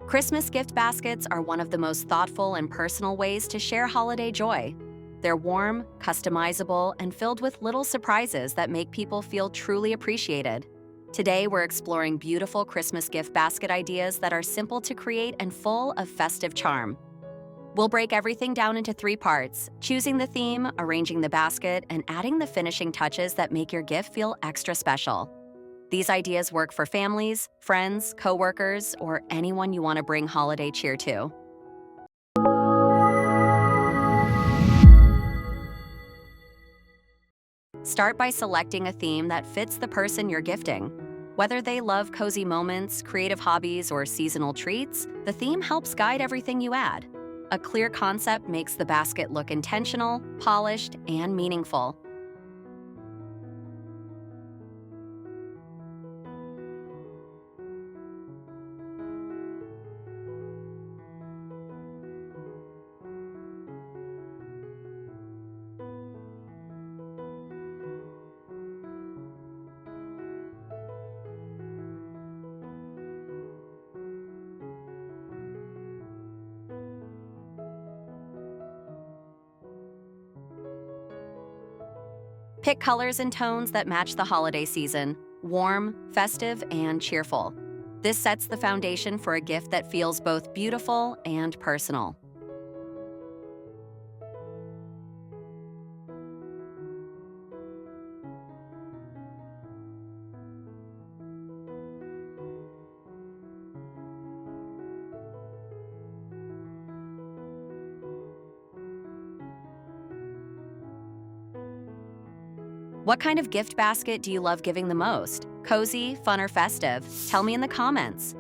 Christmas gift baskets are one of the most thoughtful and personal ways to share holiday joy. They're warm, customizable, and filled with little surprises that make people feel truly appreciated. Today, we're exploring beautiful Christmas gift basket ideas that are simple to create and full of festive charm. We'll break everything down into 3 parts: choosing the theme, arranging the basket, and adding the finishing touches that make your gift feel extra special. These ideas work for families, friends, coworkers, or anyone you want to bring holiday cheer to. Start by selecting a theme that fits the person you're gifting. Whether they love cozy moments, creative hobbies, or seasonal treats, the theme helps guide everything you add. A clear concept makes the basket look intentional, polished, and meaningful. Pick colors and tones that match the holiday season: warm, festive, and cheerful. This sets the foundation for a gift that feels both beautiful and personal. What kind of gift basket do you love giving the most? Cozy, fun, or festive? Tell me in the comments.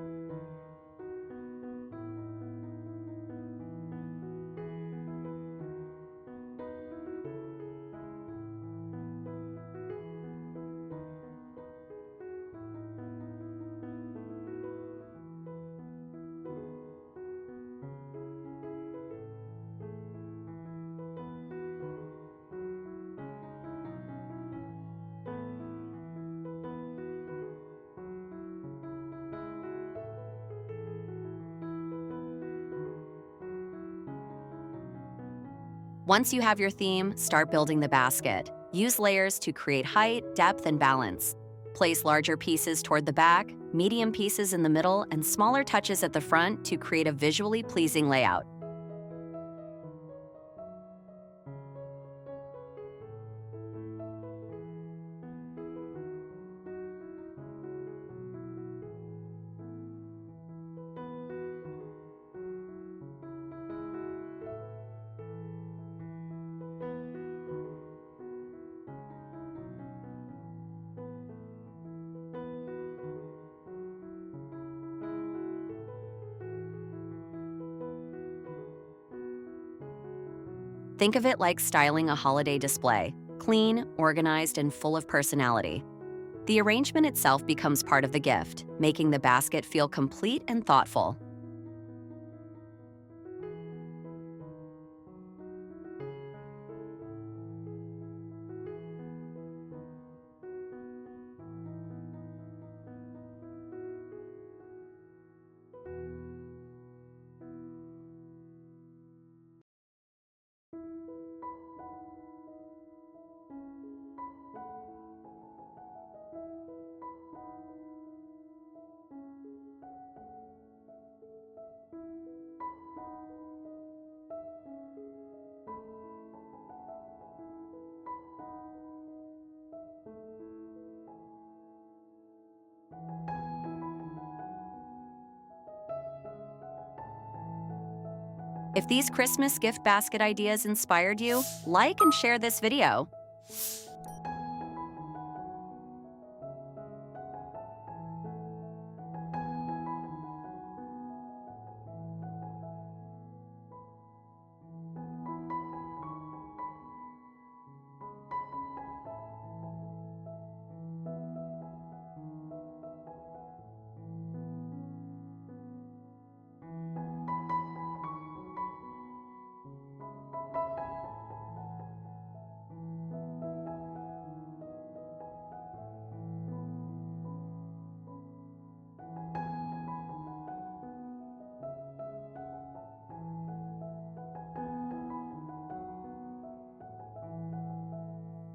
Once you have your theme, start building the basket. Use layers to create height, depth, and balance. Place larger pieces toward the back, medium pieces in the middle, and smaller touches at the front to create a visually pleasing layout. Think of it like styling a holiday display: clean, organized, and full of personality. The arrangement itself becomes part of the gift, making the basket feel complete and thoughtful. If these Christmas gift basket ideas inspired you, like and share this video.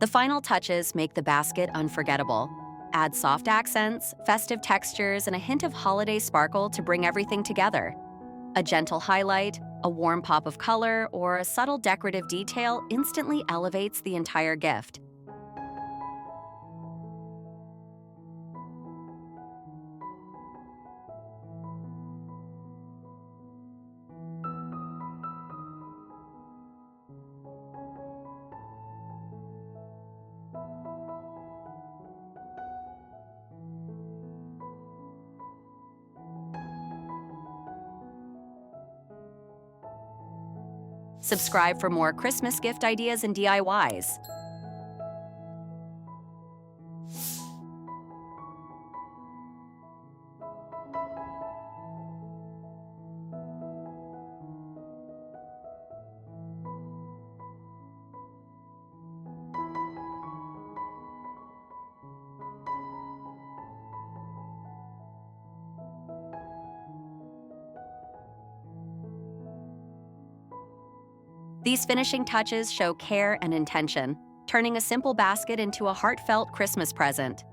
The final touches make the basket unforgettable. Add soft accents, festive textures, and a hint of holiday sparkle to bring everything together. A gentle highlight, a warm pop of color, or a subtle decorative detail instantly elevates the entire gift. Subscribe for more Christmas gift ideas and DIYs. These finishing touches show care and intention, turning a simple basket into a heartfelt Christmas present.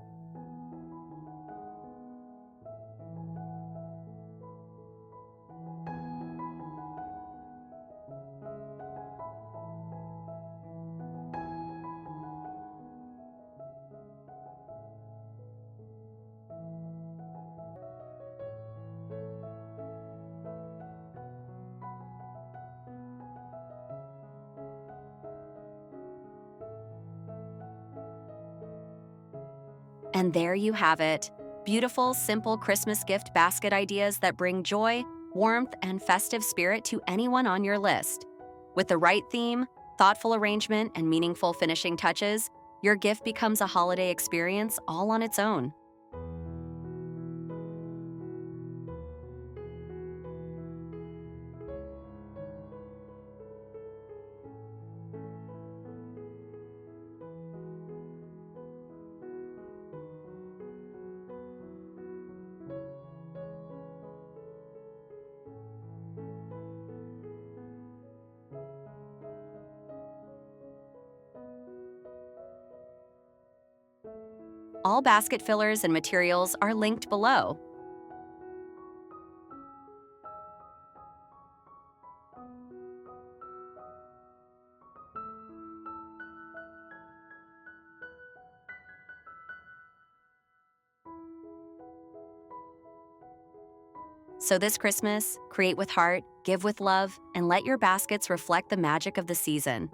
And there you have it. Beautiful, simple Christmas gift basket ideas that bring joy, warmth, and festive spirit to anyone on your list. With the right theme, thoughtful arrangement, and meaningful finishing touches, your gift becomes a holiday experience all on its own. All basket fillers and materials are linked below. So this Christmas, create with heart, give with love, and let your baskets reflect the magic of the season.